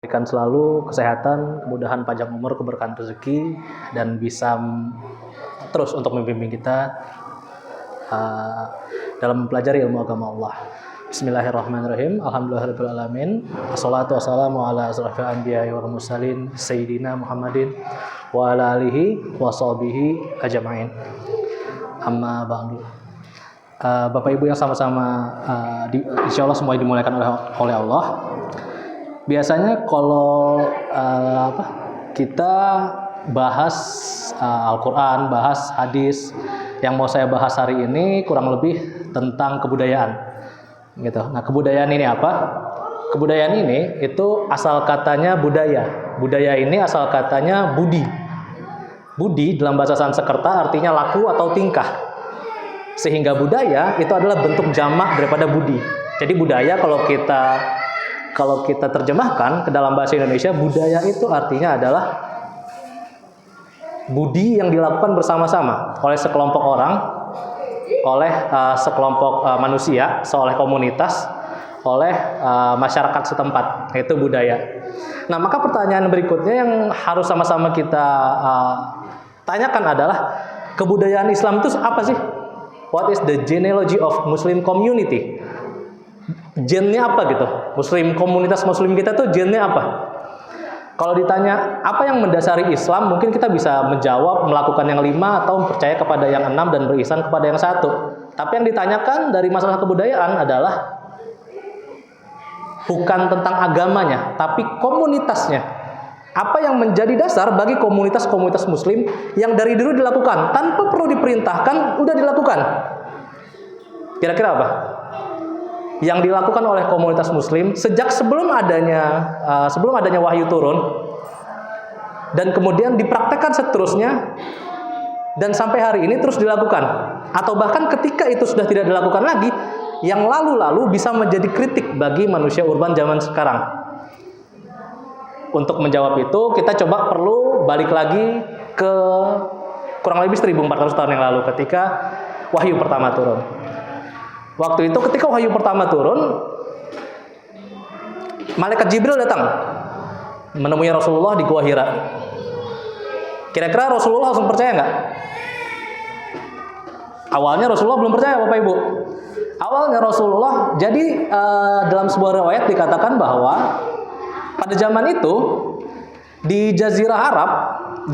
Berikan selalu kesehatan, kemudahan panjang umur, keberkahan rezeki, dan bisa terus untuk membimbing kita dalam mempelajari ilmu agama Allah. Bismillahirrahmanirrahim. Alhamdulillahirrahmanirrahim. Assalatu wassalamu ala asrafil anbiya'i wal mursalin Sayyidina Muhammadin wa ala alihi wa sahbihi ajma'in. Amma ba'du. Bapak Ibu yang sama-sama insya Allah semua dimuliakan oleh Allah. Biasanya kalau kita bahas Al-Quran, bahas hadis, yang mau saya bahas hari ini kurang lebih tentang kebudayaan, gitu. Nah, kebudayaan ini apa? Kebudayaan ini itu asal katanya budaya. Budaya ini asal katanya budi. Budi dalam bahasa Sanskerta artinya laku atau tingkah. Sehingga budaya itu adalah bentuk jamak daripada budi. Jadi budaya kalau kita terjemahkan ke dalam bahasa Indonesia, budaya itu artinya adalah budi yang dilakukan bersama-sama oleh sekelompok orang, oleh sekelompok manusia, oleh komunitas, oleh masyarakat setempat, yaitu budaya. Nah, maka pertanyaan berikutnya yang harus sama-sama kita tanyakan adalah kebudayaan Islam itu apa sih? What is the genealogy of Muslim community? Gennya apa gitu? Komunitas Muslim kita tuh gennya apa? Kalau ditanya apa yang mendasari Islam, mungkin kita bisa menjawab melakukan yang 5 atau percaya kepada yang 6 dan berihsan kepada yang 1. Tapi yang ditanyakan dari masalah kebudayaan adalah bukan tentang agamanya, tapi komunitasnya. Apa yang menjadi dasar bagi komunitas-komunitas Muslim yang dari dulu dilakukan tanpa perlu diperintahkan, udah dilakukan? Kira-kira apa? Yang dilakukan oleh komunitas Muslim sejak sebelum adanya wahyu turun, dan kemudian dipraktekkan seterusnya, dan sampai hari ini terus dilakukan, atau bahkan ketika itu sudah tidak dilakukan lagi, yang lalu-lalu bisa menjadi kritik bagi manusia urban zaman sekarang. Untuk menjawab itu, kita coba perlu balik lagi ke kurang lebih 1400 tahun yang lalu ketika wahyu pertama turun. Waktu itu ketika wahyu pertama turun, malaikat Jibril datang menemui Rasulullah di Gua Hira. Kira-kira Rasulullah langsung percaya nggak? Awalnya Rasulullah belum percaya, Bapak Ibu. Awalnya Rasulullah, jadi dalam sebuah riwayat dikatakan bahwa pada zaman itu di Jazirah Arab,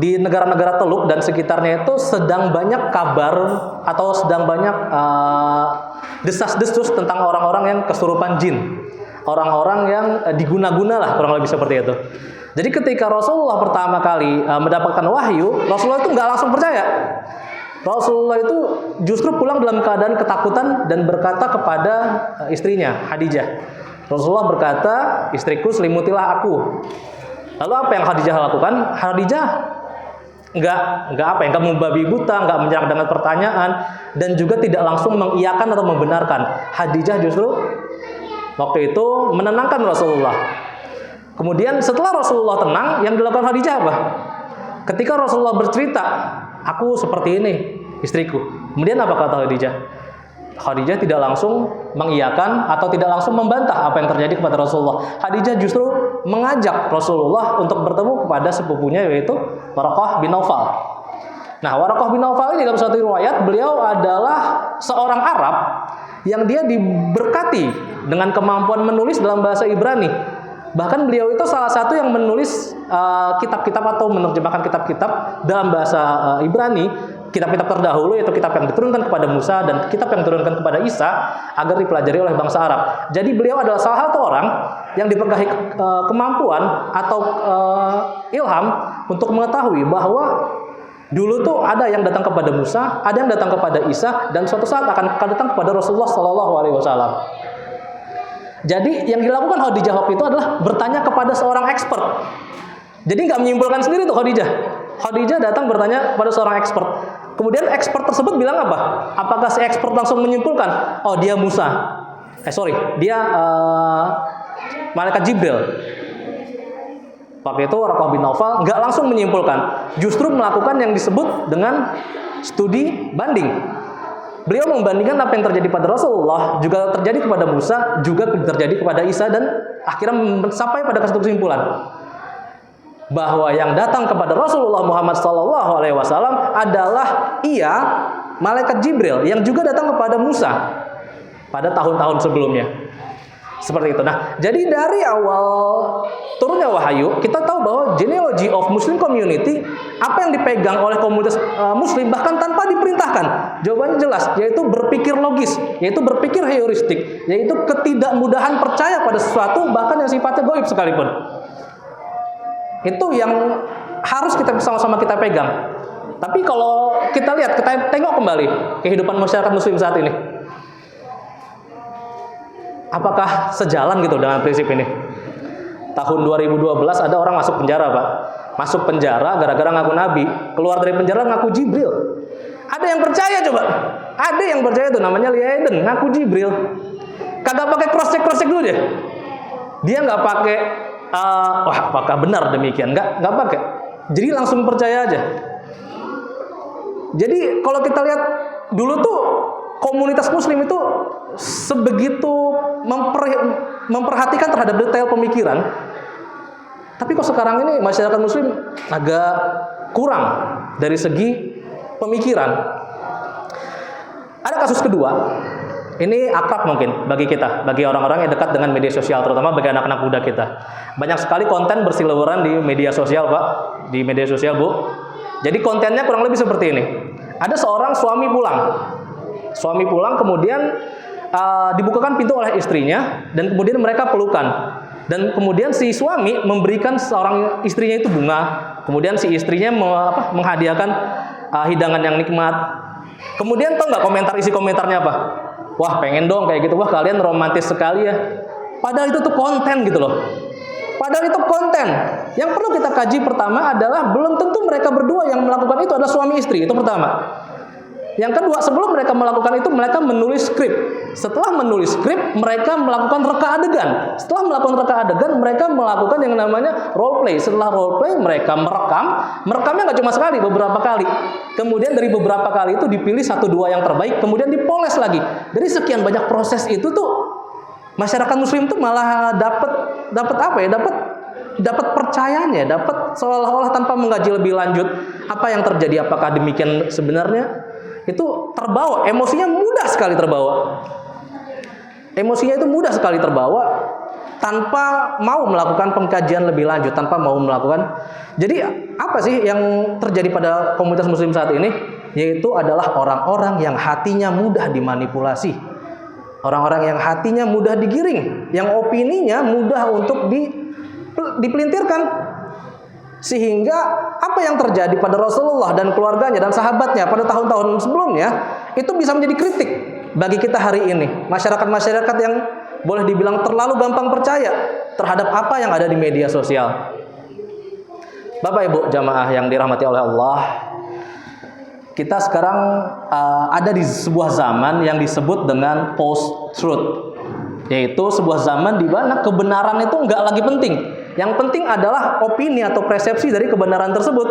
di negara-negara Teluk dan sekitarnya itu sedang banyak kabar atau sedang banyak desas-desus tentang orang-orang yang kesurupan jin, orang-orang yang diguna-guna lah, kurang lebih seperti itu. Jadi ketika Rasulullah pertama kali mendapatkan wahyu, Rasulullah itu nggak langsung percaya. Rasulullah itu justru pulang dalam keadaan ketakutan dan berkata kepada istrinya Khadijah. Rasulullah berkata, istriku, selimutilah aku. Lalu apa yang Khadijah lakukan? Khadijah nggak membabi buta, nggak menyerang dengan pertanyaan, dan juga tidak langsung mengiyakan atau membenarkan. Khadijah justru waktu itu menenangkan Rasulullah. Kemudian setelah Rasulullah tenang, yang dilakukan Khadijah apa? Ketika Rasulullah bercerita, aku seperti ini istriku. Kemudian apa kata Khadijah? Khadijah tidak langsung mengiyakan atau tidak langsung membantah apa yang terjadi kepada Rasulullah. Khadijah justru mengajak Rasulullah untuk bertemu kepada sepupunya, yaitu Waraqah bin Naufal. Nah, Waraqah bin Naufal ini dalam suatu riwayat, beliau adalah seorang Arab yang dia diberkati dengan kemampuan menulis dalam bahasa Ibrani. Bahkan beliau itu salah satu yang menulis kitab-kitab atau menerjemahkan kitab-kitab dalam bahasa Ibrani. Kitab-kitab terdahulu, yaitu kitab yang diturunkan kepada Musa dan kitab yang diturunkan kepada Isa agar dipelajari oleh bangsa Arab. Jadi beliau adalah salah satu orang yang diberkahi kemampuan atau ilham untuk mengetahui bahwa dulu tuh ada yang datang kepada Musa, ada yang datang kepada Isa, dan suatu saat akan datang kepada Rasulullah SAW. Jadi yang dilakukan Khadijah waktu itu adalah bertanya kepada seorang expert. Jadi nggak menyimpulkan sendiri tuh Khadijah. Khadijah datang bertanya kepada seorang expert. Kemudian expert tersebut bilang apa? Apakah si expert langsung menyimpulkan? Oh, dia Musa. Dia malaikat Jibril. Waktu itu Waraqah bin Naufal nggak langsung menyimpulkan, justru melakukan yang disebut dengan studi banding. beliau membandingkan apa yang terjadi pada Rasulullah juga terjadi kepada Musa, juga terjadi kepada Isa, dan akhirnya sampai pada satu kesimpulan bahwa yang datang kepada Rasulullah Muhammad SAW adalah malaikat Jibril yang juga datang kepada Musa pada tahun-tahun sebelumnya. Seperti itu. Nah, jadi dari awal turunnya wahyu, kita tahu bahwa genealogy of Muslim community, apa yang dipegang oleh komunitas Muslim bahkan tanpa diperintahkan, jawabannya jelas, yaitu berpikir logis, yaitu berpikir heuristik, yaitu ketidakmudahan percaya pada sesuatu bahkan yang sifatnya gaib sekalipun. Itu yang harus kita sama-sama kita pegang. Tapi kalau kita lihat, kita tengok kembali kehidupan masyarakat Muslim saat ini. Apakah sejalan gitu dengan prinsip ini? Tahun 2012 ada orang masuk penjara, Pak. Masuk penjara gara-gara ngaku nabi. Keluar dari penjara ngaku Jibril. Ada yang percaya coba? Ada yang percaya tuh, namanya Lia Eden, ngaku Jibril. Kagak pakai cross check dulu deh. Dia nggak pakai wah apakah benar demikian? Nggak pakai. Jadi langsung percaya aja. Jadi kalau kita lihat dulu tuh komunitas Muslim itu sebegitu memperhatikan terhadap detail pemikiran. Tapi kok sekarang ini masyarakat Muslim agak kurang dari segi pemikiran. Ada kasus kedua. Ini akrab mungkin bagi kita, bagi orang-orang yang dekat dengan media sosial, terutama bagi anak-anak muda kita. Banyak sekali konten berseliweran di media sosial, Pak. Di media sosial, Bu. Jadi kontennya kurang lebih seperti ini. Ada seorang suami pulang. Suami pulang kemudian dibukakan pintu oleh istrinya dan kemudian mereka pelukan. Dan kemudian si suami memberikan seorang istrinya itu bunga. Kemudian si istrinya menghadiahkan hidangan yang nikmat. Kemudian tahu nggak isi komentarnya apa? Wah pengen dong kayak gitu. Wah kalian romantis sekali ya. Padahal itu tuh konten gitu loh. Padahal itu konten. Yang perlu kita kaji pertama adalah belum tentu mereka berdua yang melakukan itu adalah suami istri. Itu pertama. Yang kedua, sebelum mereka melakukan itu, mereka menulis skrip. Setelah menulis skrip, mereka melakukan reka adegan. Setelah melakukan reka adegan, mereka melakukan yang namanya role play. Setelah role play, mereka merekamnya nggak cuma sekali, beberapa kali. Kemudian dari beberapa kali itu dipilih 1-2 yang terbaik, kemudian dipoles lagi. Dari sekian banyak proses itu tuh, masyarakat Muslim tuh malah dapat apa ya? Dapat percayanya, dapat seolah-olah tanpa mengkaji lebih lanjut apa yang terjadi, apakah demikian sebenarnya. Itu terbawa, emosinya mudah sekali terbawa. Emosinya itu mudah sekali terbawa tanpa mau melakukan pengkajian lebih lanjut, tanpa mau melakukan. Jadi apa sih yang terjadi pada komunitas Muslim saat ini? Yaitu adalah orang-orang yang hatinya mudah dimanipulasi. Orang-orang yang hatinya mudah digiring, yang opininya mudah untuk dipelintirkan. Sehingga apa yang terjadi pada Rasulullah dan keluarganya dan sahabatnya pada tahun-tahun sebelumnya itu bisa menjadi kritik bagi kita hari ini. Masyarakat-masyarakat yang boleh dibilang terlalu gampang percaya terhadap apa yang ada di media sosial. Bapak Ibu jamaah yang dirahmati oleh Allah, kita sekarang ada di sebuah zaman yang disebut dengan post-truth. Yaitu sebuah zaman di mana kebenaran itu nggak lagi penting. Yang penting adalah opini atau persepsi dari kebenaran tersebut.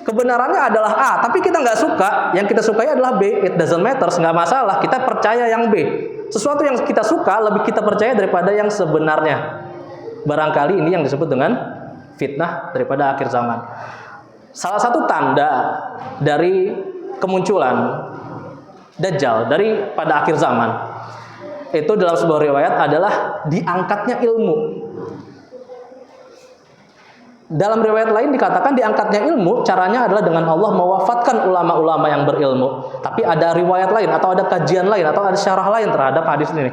Kebenarannya adalah A, tapi kita nggak suka. Yang kita sukai adalah B. It doesn't matter, nggak masalah. Kita percaya yang B. Sesuatu yang kita suka lebih kita percaya daripada yang sebenarnya. Barangkali ini yang disebut dengan fitnah daripada akhir zaman. Salah satu tanda dari kemunculan Dajjal pada akhir zaman itu dalam sebuah riwayat adalah diangkatnya ilmu. Dalam riwayat lain dikatakan diangkatnya ilmu, caranya adalah dengan Allah mewafatkan ulama-ulama yang berilmu. Tapi ada riwayat lain atau ada kajian lain atau ada syarah lain terhadap hadis ini.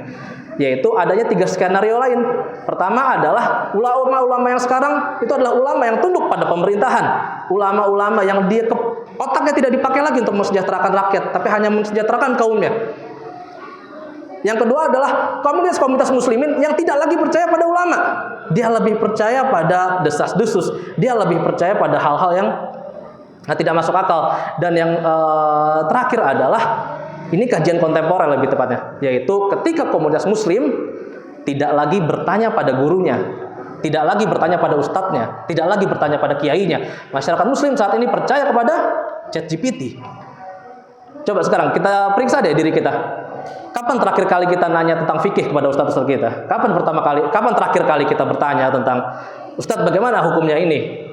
Yaitu adanya 3 skenario lain. Pertama adalah ulama-ulama yang sekarang itu adalah ulama yang tunduk pada pemerintahan. Ulama-ulama yang otaknya tidak dipakai lagi untuk mensejahterakan rakyat, tapi hanya mensejahterakan kaumnya. Yang kedua adalah komunitas muslimin yang tidak lagi percaya pada ulama. Dia lebih percaya pada desas-desus. Dia lebih percaya pada hal-hal yang tidak masuk akal. Dan yang terakhir adalah, ini kajian kontemporer lebih tepatnya, yaitu ketika komunitas muslim tidak lagi bertanya pada gurunya, tidak lagi bertanya pada ustadznya, tidak lagi bertanya pada kiainya. Masyarakat muslim saat ini percaya kepada ChatGPT. Coba sekarang kita periksa deh diri kita. Kapan terakhir kali kita nanya tentang fikih kepada ustadz kita? Kapan terakhir kali kita bertanya tentang ustadz bagaimana hukumnya ini?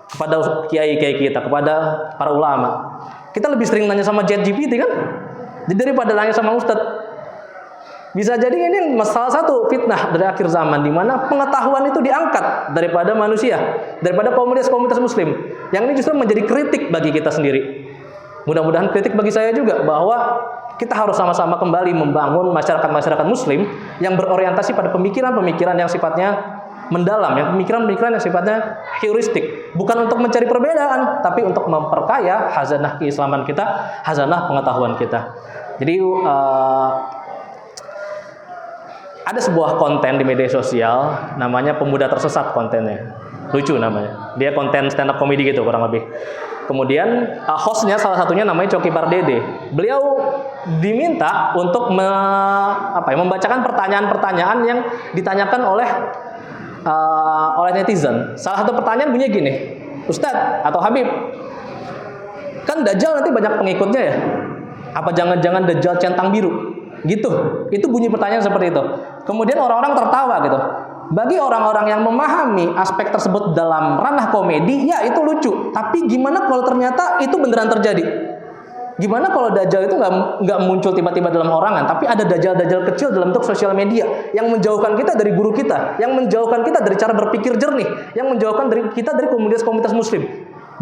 Kepada kiai-kiai kita, kepada para ulama. Kita lebih sering nanya sama ChatGPT kan? Daripada nanya sama ustadz. Bisa jadi ini salah satu fitnah dari akhir zaman, di mana pengetahuan itu diangkat daripada manusia, daripada komunitas-komunitas muslim. Yang ini justru menjadi kritik bagi kita sendiri. Mudah-mudahan kritik bagi saya juga, bahwa kita harus sama-sama kembali membangun masyarakat-masyarakat muslim yang berorientasi pada pemikiran-pemikiran yang sifatnya mendalam, yang pemikiran-pemikiran yang sifatnya heuristik, bukan untuk mencari perbedaan, tapi untuk memperkaya hazanah keislaman kita, hazanah pengetahuan kita. Jadi ada sebuah konten di media sosial, namanya Pemuda Tersesat kontennya. Lucu namanya. Dia konten stand up comedy gitu kurang lebih. Kemudian hostnya salah satunya namanya Coki Pardede. Beliau diminta untuk membacakan pertanyaan-pertanyaan yang ditanyakan oleh netizen. Salah satu pertanyaan bunyinya gini, Ustadz atau Habib, kan Dajjal nanti banyak pengikutnya ya? Apa jangan-jangan Dajjal centang biru? Gitu. Itu bunyi pertanyaan seperti itu. Kemudian orang-orang tertawa gitu. Bagi orang-orang yang memahami aspek tersebut dalam ranah komedi, ya itu lucu. Tapi gimana kalau ternyata itu beneran terjadi? Gimana kalau Dajjal itu nggak muncul tiba-tiba dalam orangan, tapi ada Dajjal-Dajjal kecil dalam bentuk sosial media yang menjauhkan kita dari guru kita, yang menjauhkan kita dari cara berpikir jernih, yang menjauhkan kita dari komunitas-komunitas muslim.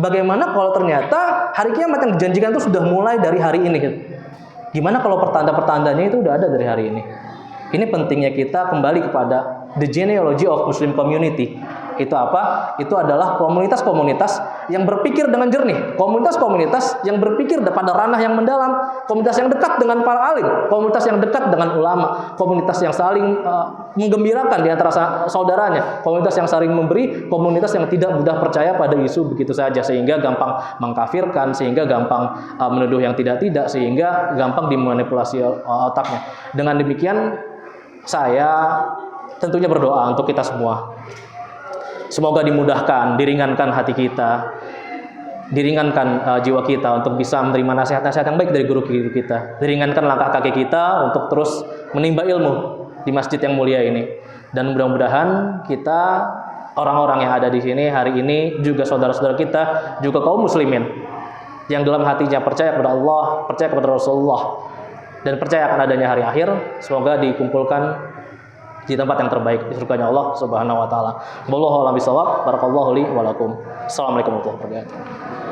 Bagaimana kalau ternyata hari kiamat yang dijanjikan itu sudah mulai dari hari ini? Gimana kalau pertanda-pertandanya itu udah ada dari hari ini? Ini pentingnya kita kembali kepada the genealogy of Muslim community. Itu apa? Itu adalah komunitas-komunitas yang berpikir dengan jernih, komunitas-komunitas yang berpikir pada ranah yang mendalam, komunitas yang dekat dengan para alim, komunitas yang dekat dengan ulama, komunitas yang saling menggembirakan di antara saudaranya, komunitas yang saling memberi, komunitas yang tidak mudah percaya pada isu begitu saja sehingga gampang mengkafirkan, sehingga gampang menuduh yang tidak-tidak, sehingga gampang dimanipulasi otaknya. Dengan demikian saya tentunya berdoa untuk kita semua. Semoga dimudahkan, diringankan hati kita, diringankan jiwa kita untuk bisa menerima nasihat-nasihat yang baik dari guru kita, diringankan langkah kaki kita untuk terus menimba ilmu di masjid yang mulia ini. Dan mudah-mudahan kita, orang-orang yang ada di sini hari ini, juga saudara-saudara kita, juga kaum muslimin yang dalam hatinya percaya kepada Allah, percaya kepada Rasulullah, dan percaya akan adanya hari akhir, semoga dikumpulkan di tempat yang terbaik di surganya Allah Subhanahu wa taala. Wallahu a'lam bishawab. Barakallahu li wa lakum. Assalamualaikum warahmatullahi wabarakatuh.